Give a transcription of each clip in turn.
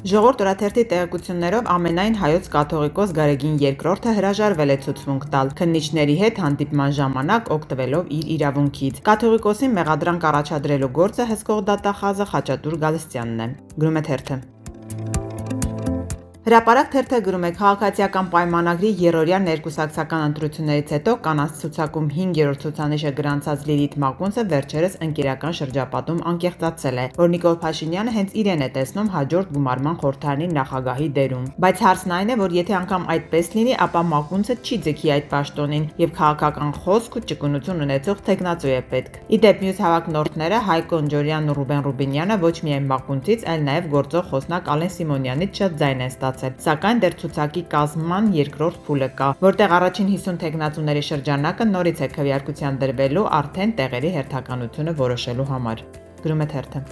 Ժողովուրդ օրաթերթի տեղեկություններով ամենայն հայոց կաթողիկոս Գարեգին II հրաժարվել է ցուցմունք տալ քննիչների հետ հանդիպման ժամանակ օգտվելով իր իրավունքից։ Կաթողիկոսին մեղադրանք առաջադրելու գործը հսկող դատախազը Խաչատուր Գալստյանն է։ Գրում է թերթը։ Հրապարակ թերթը գրում է քաղաքացիական պայմանագրի երրորդյա ներկուսակցական ընտրություններից հետո կանանց ցուցակում 5-րդ ցուցանիշը գրանցած Լիլիթ Մակունցը վերջերս ընկերական շրջապատում անկեղծացել է, որ Նիկոլ Փաշինյանը հենց իրեն է տեսնում հաջորդ գումարման խորհրդարանի նախագահի դերում։ Բայց հարցն այն է, որ եթե անգամ այդպես լինի, ապա Մակունցը չի ձգի այդ պաշտոնին եւ քաղաքական խոսք ու ճկունություն ունեցող տեխնացու է պետք։ Իդեպ մյուս հավակնորդները Հայկո Ընջորյանն ու Ռուբեն Ռուբինյանը ոչ միայն Մակունցից, այլ նաեւ գործող խոսնակ Ալեն Սիմոնյանից շատ ձայն են ստացել։ Սակայն դեռ ցուցակի կազմման երկրորդ փուլը կա, որտեղ առաջին 50 տեխնացուների շրջանակը նորից է քվեարկության դրվելու արդեն տեղերի հերթականությունը որոշելու համար։ Գրում է թերթը։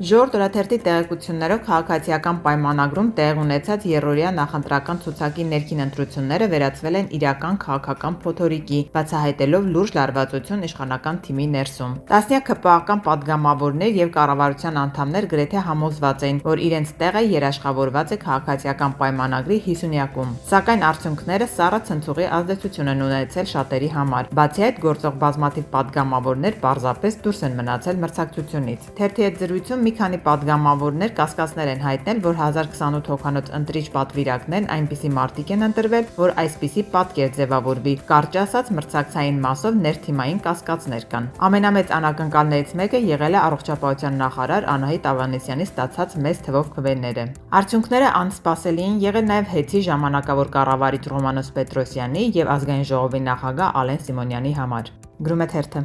Ժողովուրդ օրաթերթի տեղեկություններով քաղաքացիական պայմանագրում տեղ ունեցած երրորդյա նախընտրական ցուցակի ներքին ընտրությունները վերածվել են իրական քաղաքական փոթորիկի, բացահայտելով լուրջ լարվածություն իշխանական թիմի ներսում։ Տասնյակ ԿՊԱ-ական պատգամավորներ եւ կառավարության անդամներ գրեթե համոզված էին, որ իրենց տեղը երաշխավորված է քաղաքացիական պայմանագրի 50-յակում։ Սակայն արդյունքները սառը ցնցուղի ազդեցություն են ունեցել շատերի համար։ Բացի այդ, գործող բազմաթիվ պատգամավորներ պարզապես դուրս են մնացել մրցակցությունից։ Թերթի հետ զրույցում մի քանի պատգամավորներ կասկածներ են հայտնել, որ 1028 հոգանոց ընտրիչ պատվիրակներն այնպիսի մարդիկ են ընտրվել, որ այսպիսի պատկեր ձևավորվի։ Կարճ ասած, մրցակցային մասով ներթիմային կասկածներ կան։ Ամենամեծ անակնկալներից մեկը եղել է առողջապահության նախարար Անահիտ Ավանեսյանի ստացած մեծ թվով քվեները։ Արդյունքները անսպասելի են եղել նաև ՀԵՑ-ի ժամանակավոր կառավարիչ Ռոմանոս Պետրոսյանի եւ ազգային ժողովի նախագահ Ալեն Սիմոնյանի համար։ Գրում է թերթը։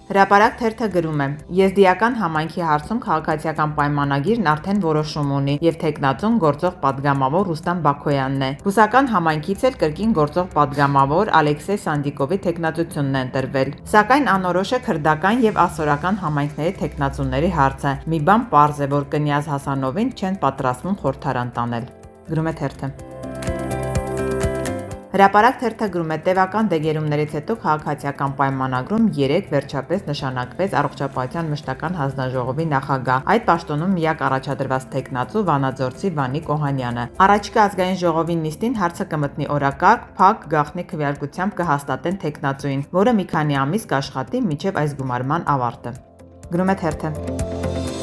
Հրապարակ թերթը գրում է. Եզդիական համայնքի հարցում քաղաքացիական պայմանագիրն արդեն որոշում ունի եւ թեկնածուն գործող պատգամավոր Ռուստամ Բաքոյանն է։ Ռուսական համայնքից էլ կրկին գործող պատգամավոր Ալեքսեյ Սանդիկովի թեկնածությունն է ընտրվել։ Սակայն անորոշ է քրդական եւ ասորական համայնքների թեկնածուների հարցը։ Մի բան պարզ է, որ Կնյազ Հասանովին չեն պատրաստվում խորհրդարան տանել։ Գրում է թերթը։ Հրապարակ թերթը գրում է տևական դեգերումներից հետո քաղաքացիական պայմանագրում 3 վերջապես նշանակվեց առողջապահության մշտական հանձնաժողովի նախագահ։ Այդ պաշտոնում միակ առաջադրված թեկնածու Վանաձորցի Վանիկ Օհանյանը։ Առաջիկա ազգային ժողովի նիստին հարցը կմտնի օրակարգ, փակ գաղտնի քվեարկությամբ կհաստատեն թեկնածուին, որը մի քանի ամիս կաշխատի մինչև այս գումարման ավարտը։ Գրում է թերթը։